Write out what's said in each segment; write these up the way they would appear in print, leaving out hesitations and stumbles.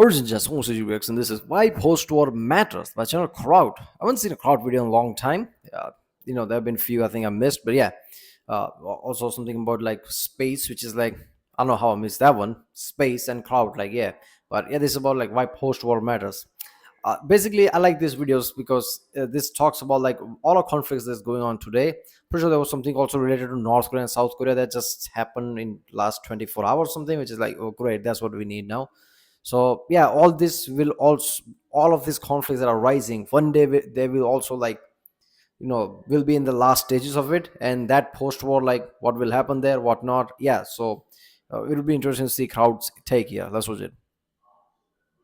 Origin just CGBX, and this is why post-war matters by channel Kraut. I haven't seen a Kraut video in a long time. There have been few I think I missed, but yeah. Also something about like space, which is like I don't know how I missed that one. Space and Kraut, like yeah. But yeah, this is about like why post-war matters. Basically, I like these videos because this talks about like all the conflicts that's going on today. Pretty sure there was something also related to North Korea and South Korea that just happened in last 24 hours, something which is like, oh great, that's what we need now. So yeah, all of these conflicts that are rising one day they will also like will be in the last stages of it, and that post-war, like what will happen there, what not. Yeah, so it'll be interesting to see crowds take here. Let's watch it.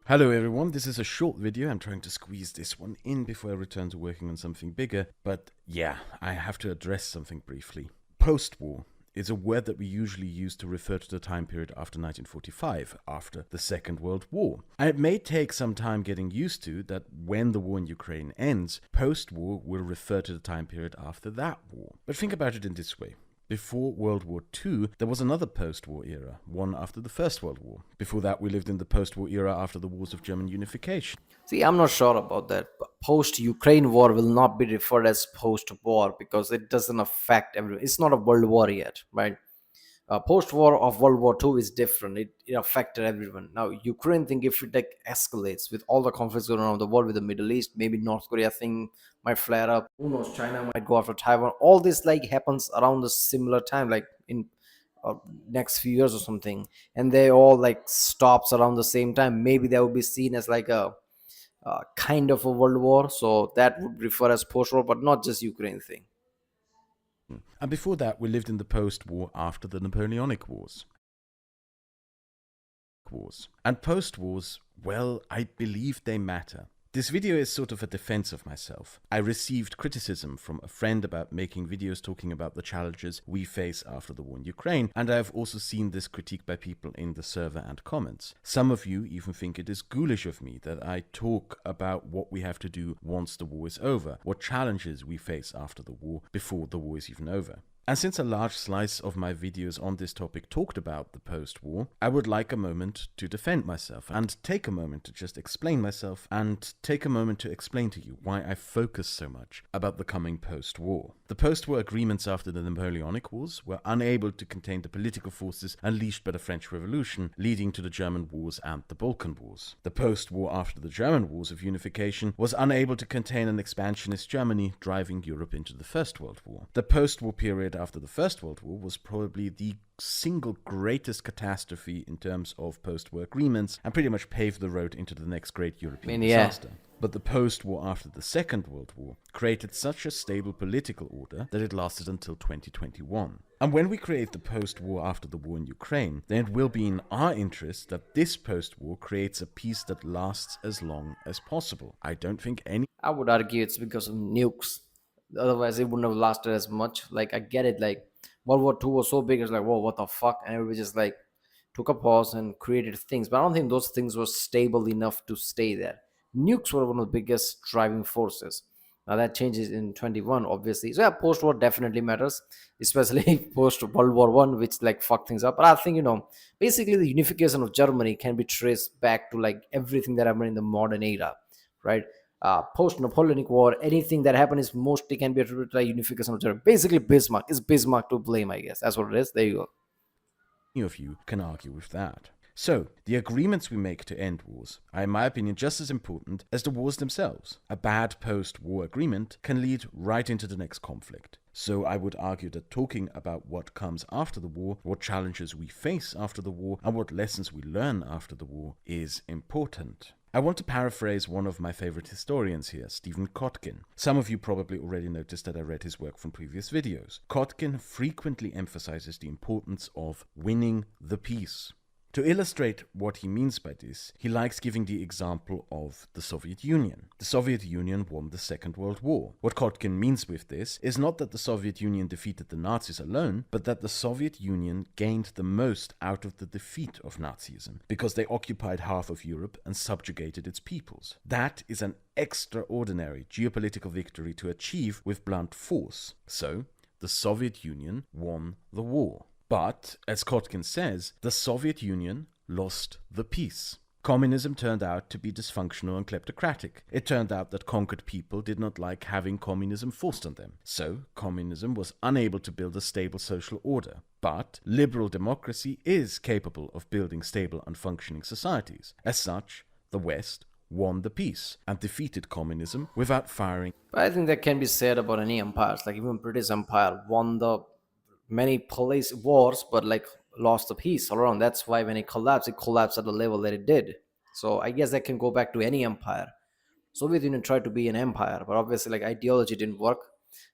Hello everyone, this is a short video. I'm trying to squeeze this one in before I return to working on something bigger, but yeah, I have to address something briefly. Post-war is a word that we usually use to refer to the time period after 1945, after the Second World War. And it may take some time getting used to that when the war in Ukraine ends, post-war will refer to the time period after that war. But think about it in this way. Before World War II, there was another post-war era, one after the First World War. Before that, we lived in the post-war era after the wars of German unification. See, I'm not sure about that. Post-Ukraine war will not be referred as post-war because it doesn't affect everyone. It's not a world war yet, right? Post-war of World War II is different. It affected everyone. Now, Ukraine thing, if it like escalates with all the conflicts going on around the world with the Middle East, maybe North Korea thing might flare up. Who knows? China might go after Taiwan. All this like happens around the similar time, like in next few years or something, and they all like stops around the same time. Maybe that would be seen as like a kind of a world war. So that would refer as post-war, but not just Ukraine thing. And before that, we lived in the post-war after the Napoleonic Wars. And post-wars, well, I believe they matter. This video is sort of a defense of myself. I received criticism from a friend about making videos talking about the challenges we face after the war in Ukraine, and I've also seen this critique by people in the server and comments. Some of you even think it is ghoulish of me that I talk about what we have to do once the war is over, what challenges we face after the war, before the war is even over. And since a large slice of my videos on this topic talked about the post-war, I would like a moment to defend myself and take a moment to just explain myself and take a moment to explain to you why I focus so much about the coming post-war. The post-war agreements after the Napoleonic Wars were unable to contain the political forces unleashed by the French Revolution, leading to the German Wars and the Balkan Wars. The post-war after the German Wars of Unification was unable to contain an expansionist Germany, driving Europe into the First World War. The post-war period after the First World War was probably the single greatest catastrophe in terms of post-war agreements and pretty much paved the road into the next great European disaster. But the post-war after the Second World War created such a stable political order that it lasted until 2021. And when we create the post-war after the war in Ukraine, then it will be in our interest that this post-war creates a peace that lasts as long as possible. I don't think any... I would argue it's because of nukes. Otherwise, it wouldn't have lasted as much. Like, I get it. Like, World War II was so big, it's like, whoa, what the fuck? And everybody just like took a pause and created things. But I don't think those things were stable enough to stay there. Nukes were one of the biggest driving forces. Now that changes in 21, obviously. So yeah, post-war definitely matters, especially post World War One, which like fucked things up. But I think basically the unification of Germany can be traced back to like everything that happened in the modern era, right? Post Napoleonic War, anything that happened is mostly can be attributed to the unification of Germany. Basically, Bismarck is Bismarck to blame, I guess. That's what it is. There you go. of you can argue with that. So, the agreements we make to end wars are, in my opinion, just as important as the wars themselves. A bad post-war agreement can lead right into the next conflict. So I would argue that talking about what comes after the war, what challenges we face after the war, and what lessons we learn after the war is important. I want to paraphrase one of my favorite historians here, Stephen Kotkin. Some of you probably already noticed that I read his work from previous videos. Kotkin frequently emphasizes the importance of winning the peace. To illustrate what he means by this, he likes giving the example of the Soviet Union. The Soviet Union won the Second World War. What Kotkin means with this is not that the Soviet Union defeated the Nazis alone, but that the Soviet Union gained the most out of the defeat of Nazism, because they occupied half of Europe and subjugated its peoples. That is an extraordinary geopolitical victory to achieve with blunt force. So, the Soviet Union won the war. But, as Kotkin says, the Soviet Union lost the peace. Communism turned out to be dysfunctional and kleptocratic. It turned out that conquered people did not like having communism forced on them. So, communism was unable to build a stable social order. But liberal democracy is capable of building stable and functioning societies. As such, the West won the peace and defeated communism without firing. But I think that can be said about any empires. Like even British Empire won the many police wars, but like lost the peace all around. That's why when it collapsed at the level that it did. So I guess that can go back to any empire. Soviet Union tried to be an empire, but obviously like ideology didn't work.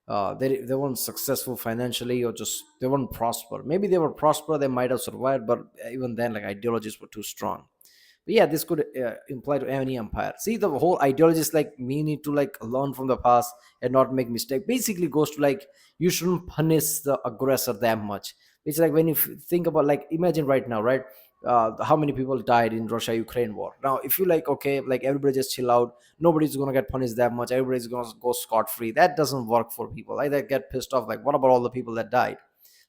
They weren't successful financially, or just they weren't prosper. Maybe they were prosper, they might have survived, but even then, like ideologies were too strong. But yeah, this could imply to any empire. See, the whole ideology is like we need to like learn from the past and not make mistake. Basically, goes to like you shouldn't punish the aggressor that much. It's like when you think about like imagine right now, right? How many people died in Russia-Ukraine war? Now, if you like, okay, like everybody just chill out, nobody's gonna get punished that much. Everybody's gonna go scot free. That doesn't work for people. Like they get pissed off. Like, what about all the people that died?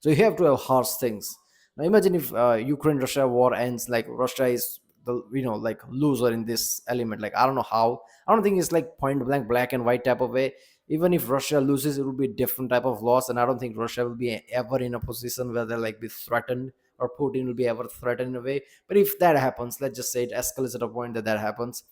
So you have to have harsh things. Now imagine if Ukraine Russia war ends, like Russia is the like loser in this element. Like I don't know how. I don't think it's like point blank black and white type of way. Even if Russia loses, it will be a different type of loss, and I don't think Russia will be ever in a position where they like be threatened, or Putin will be ever threatened in a way. But if that happens, let's just say it escalates at a point that happens.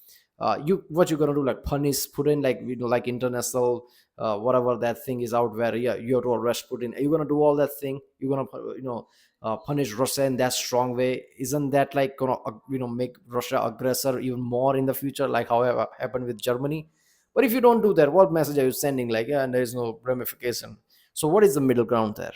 You what you're gonna do, like punish Putin, like like international whatever that thing is out where, yeah, you have to arrest Putin. Are you gonna do all that thing? You're gonna punish Russia in that strong way? Isn't that like gonna make Russia aggressor even more in the future, like how it happened with Germany? But if you don't do that, what message are you sending? Like, yeah, and there is no ramification. So what is the middle ground there?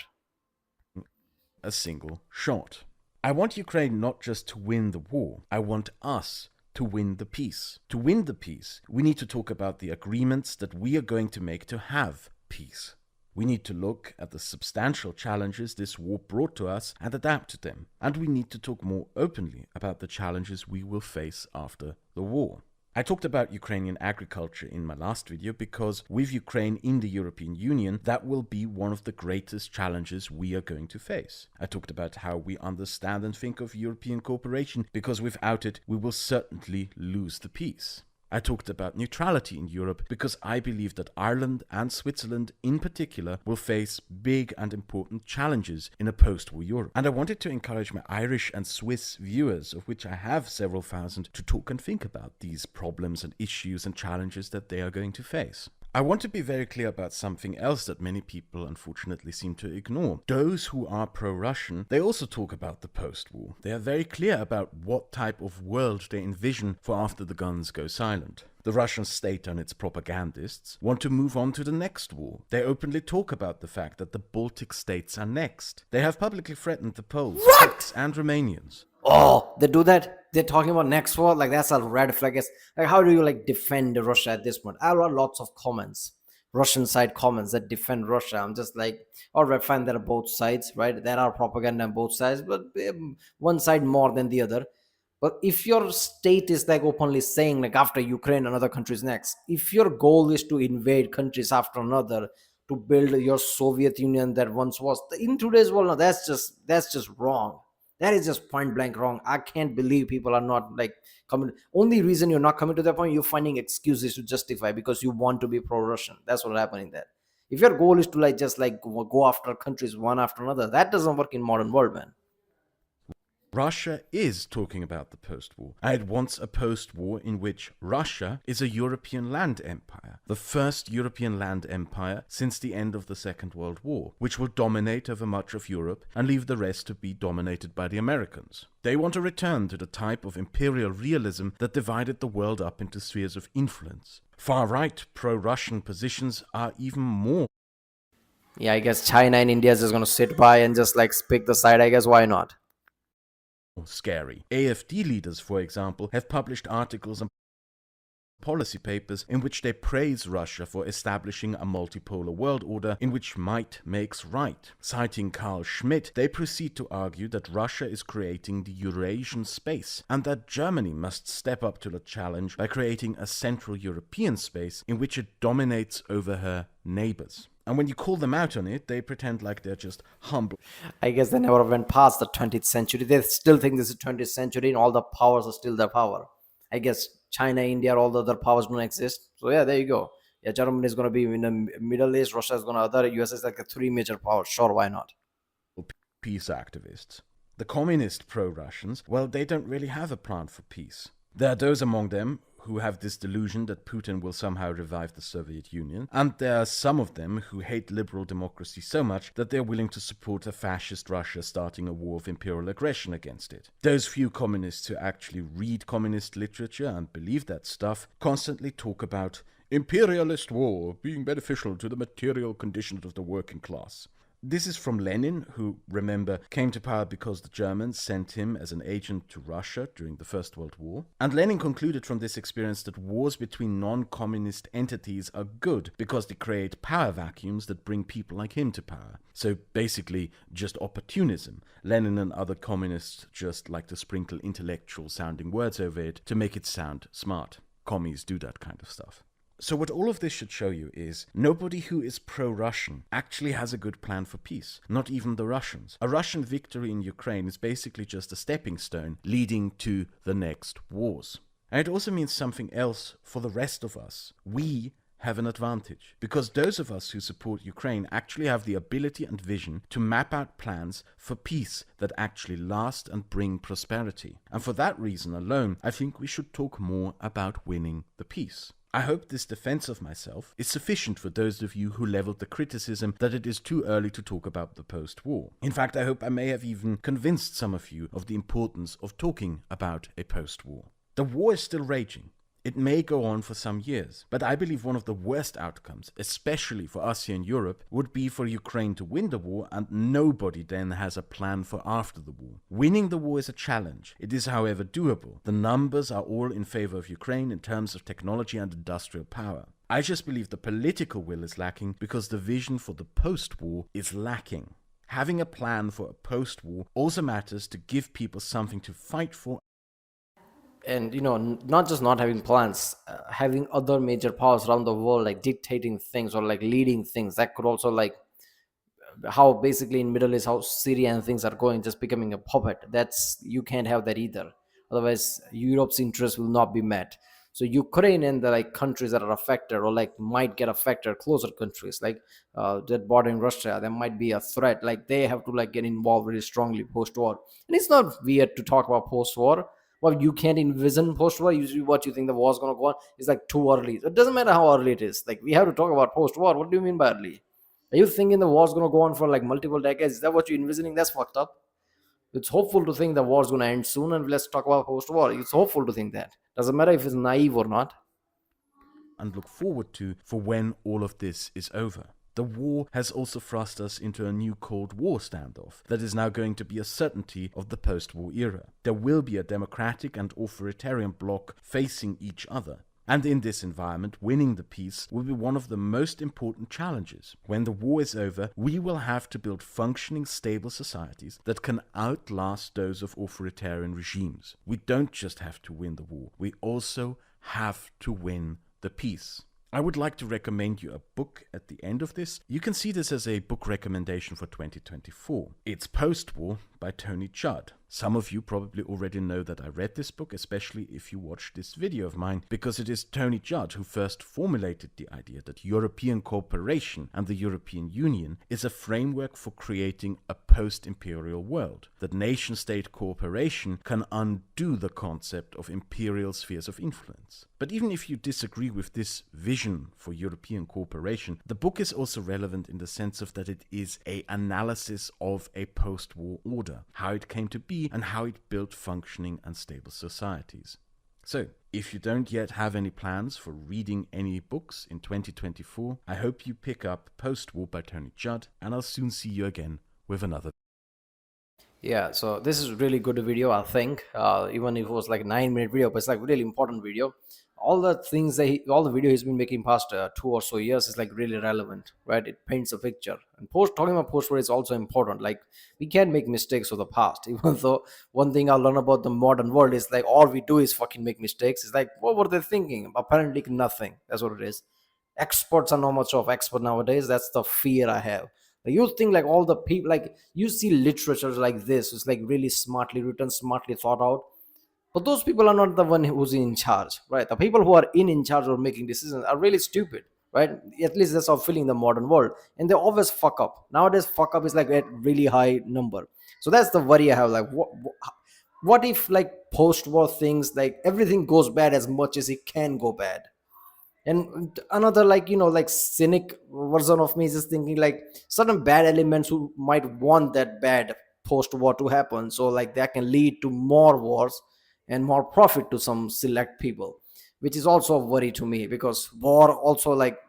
A single shot. I want Ukraine not just to win the war, I want us to win the peace. To win the peace, we need to talk about the agreements that we are going to make to have peace. We need to look at the substantial challenges this war brought to us and adapt to them. And we need to talk more openly about the challenges we will face after the war. I talked about Ukrainian agriculture in my last video because with Ukraine in the European Union, that will be one of the greatest challenges we are going to face. I talked about how we understand and think of European cooperation because without it, we will certainly lose the peace. I talked about neutrality in Europe because I believe that Ireland and Switzerland in particular will face big and important challenges in a post-war Europe. And I wanted to encourage my Irish and Swiss viewers, of which I have several thousand, to talk and think about these problems and issues and challenges that they are going to face. I want to be very clear about something else that many people unfortunately seem to ignore. Those who are pro-Russian, they also talk about the post-war. They are very clear about what type of world they envision for after the guns go silent. The Russian state and its propagandists want to move on to the next war. They openly talk about the fact that the Baltic states are next. They have publicly threatened the Poles, Czechs, and Romanians. Oh, they do that? They're talking about next war? Like that's a red flag. Like how do you like defend Russia at this point? I read lots of comments, Russian side comments that defend Russia. I'm just like, all right, fine, there are both sides, right? There are propaganda on both sides, but one side more than the other. But if your state is like openly saying like after Ukraine another country is next, if your goal is to invade countries after another to build your Soviet Union that once was in today's world, no, that's just wrong. That is just point blank wrong. I can't believe people are not like coming. Only reason you're not coming to that point, you're finding excuses to justify because you want to be pro-Russian. That's what's happening there. If your goal is to like just like go after countries one after another, that doesn't work in modern world, man. Russia is talking about the post-war. I had once a post-war in which Russia is a European land empire, the first European land empire since the end of the Second World War, which will dominate over much of Europe and leave the rest to be dominated by the Americans. They want to return to the type of imperial realism that divided the world up into spheres of influence. Far-right pro-Russian positions are even more Yeah, I guess China and India is just gonna sit by and just like pick the side. I guess why not? scary. AfD leaders, for example, have published articles and policy papers in which they praise Russia for establishing a multipolar world order in which might makes right. Citing Carl Schmitt, they proceed to argue that Russia is creating the Eurasian space and that Germany must step up to the challenge by creating a Central European space in which it dominates over her neighbors. And when you call them out on it, they pretend like they're just humble. I guess they never went past the 20th century. They still think this is 20th century and all the powers are still their power. I guess China, India, all the other powers don't exist. So yeah, there you go. Yeah, Germany is going to be in the Middle East. Russia is going to other. US is like the three major powers. Sure, why not? Peace activists. The communist pro-Russians, well, they don't really have a plan for peace. There are those among them who have this delusion that Putin will somehow revive the Soviet Union, and there are some of them who hate liberal democracy so much that they're willing to support a fascist Russia starting a war of imperial aggression against it. Those few communists who actually read communist literature and believe that stuff constantly talk about imperialist war being beneficial to the material conditions of the working class. This is from Lenin, who, remember, came to power because the Germans sent him as an agent to Russia during the First World War. And Lenin concluded from this experience that wars between non-communist entities are good because they create power vacuums that bring people like him to power. So basically, just opportunism. Lenin and other communists just like to sprinkle intellectual-sounding words over it to make it sound smart. Commies do that kind of stuff. So what all of this should show you is nobody who is pro-Russian actually has a good plan for peace, not even the Russians. A Russian victory in Ukraine is basically just a stepping stone leading to the next wars. And it also means something else for the rest of us. We have an advantage, because those of us who support Ukraine actually have the ability and vision to map out plans for peace that actually last and bring prosperity. And for that reason alone, I think we should talk more about winning the peace. I hope this defense of myself is sufficient for those of you who leveled the criticism that it is too early to talk about the post-war. In fact, I hope I may have even convinced some of you of the importance of talking about a post-war. The war is still raging. It may go on for some years, but I believe one of the worst outcomes, especially for us here in Europe, would be for Ukraine to win the war and nobody then has a plan for after the war. Winning the war is a challenge. It is, however, doable. The numbers are all in favor of Ukraine in terms of technology and industrial power. I just believe the political will is lacking because the vision for the post-war is lacking. Having a plan for a post-war also matters to give people something to fight for. And not just not having plans, having other major powers around the world like dictating things or like leading things, that could also like how basically in Middle East how Syria and things are going, just becoming a puppet. That's, you can't have that either. Otherwise Europe's interest will not be met. So Ukraine and the like countries that are affected or like might get affected, closer countries like that bordering Russia, there might be a threat, like they have to like get involved really strongly post-war. And it's not weird to talk about post-war. Well, you can't envision post-war. Usually what you think the war's going to go on is like too early. So it doesn't matter how early it is, like we have to talk about post-war. What do you mean by early? Are you thinking the war's going to go on for like multiple decades? Is that what you're envisioning? That's fucked up. It's hopeful to think the war's going to end soon and let's talk about post-war. It's hopeful to think that. Doesn't matter if it's naive or not. And look forward to for when all of this is over. The war has also thrust us into a new Cold War standoff that is now going to be a certainty of the post-war era. There will be a democratic and authoritarian bloc facing each other. And in this environment, winning the peace will be one of the most important challenges. When the war is over, we will have to build functioning, stable societies that can outlast those of authoritarian regimes. We don't just have to win the war, we also have to win the peace. I would like to recommend you a book at the end of this. You can see this as a book recommendation for 2024. It's Postwar by Tony Judd. Some of you probably already know that I read this book, especially if you watched this video of mine, because it is Tony Judd who first formulated the idea that European cooperation and the European Union is a framework for creating a post-imperial world, that nation-state cooperation can undo the concept of imperial spheres of influence. But even if you disagree with this vision for European cooperation, the book is also relevant in the sense of that it is an analysis of a post-war order, how it came to be and how it built functioning and stable societies. So, if you don't yet have any plans for reading any books in 2024, I hope you pick up Postwar by Tony Judd, and I'll soon see you again with another. Yeah, so this is really good video, I think. Even if it was like 9-minute video, but it's like really important video. All the things all the video he's been making past 2 or so years is like really relevant, right? It paints a picture. And talking about post-war is also important. Like we can't make mistakes of the past. Even though one thing I learned about the modern world is like all we do is fucking make mistakes. It's like what were they thinking? Apparently nothing. That's what it is. experts are not much of expert nowadays. That's the fear I have. Like, you think like all the people, like you see literature like this, it's like really smartly written, smartly thought out, but those people are not the one who's in charge, right? The people who are in charge or making decisions are really stupid, right? At least that's how feeling in the modern world, and they always fuck up. Nowadays, fuck up is like a really high number. So that's the worry I have. Like, what if like post-war things, like everything goes bad as much as it can go bad? And another, like, like cynic version of me is just thinking like certain bad elements who might want that bad post-war to happen, so like that can lead to more wars and more profit to some select people, which is also a worry to me, because war also like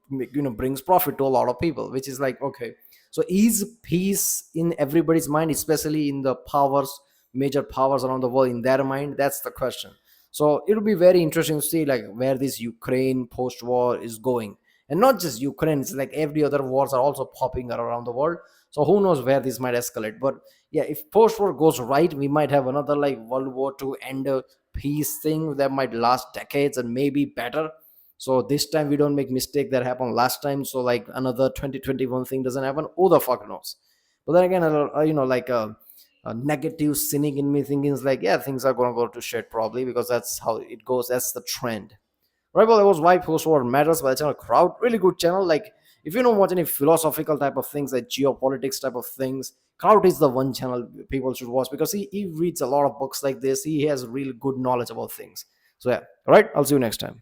brings profit to a lot of people, which is like, okay, so is peace in everybody's mind, especially in the powers, major powers around the world, in their mind? That's the question. So it'll be very interesting to see like where this Ukraine post-war is going. And not just Ukraine, it's like every other wars are also popping around the world. So who knows where this might escalate. But yeah, if post-war goes right, we might have another like World War II end peace thing that might last decades and maybe better. So this time we don't make mistake that happened last time, so like another 2021 thing doesn't happen. Who the fuck knows? But then again, like a negative cynic in me thinking is like, yeah, things are gonna go to shit probably, because that's how it goes, that's the trend. Right, well, that was why post-war matters by the channel Kraut. Really good channel. Like, if you don't watch any philosophical type of things, like geopolitics type of things, Kraut is the one channel people should watch, because he reads a lot of books like this. He has really good knowledge about things. So yeah, all right, I'll see you next time.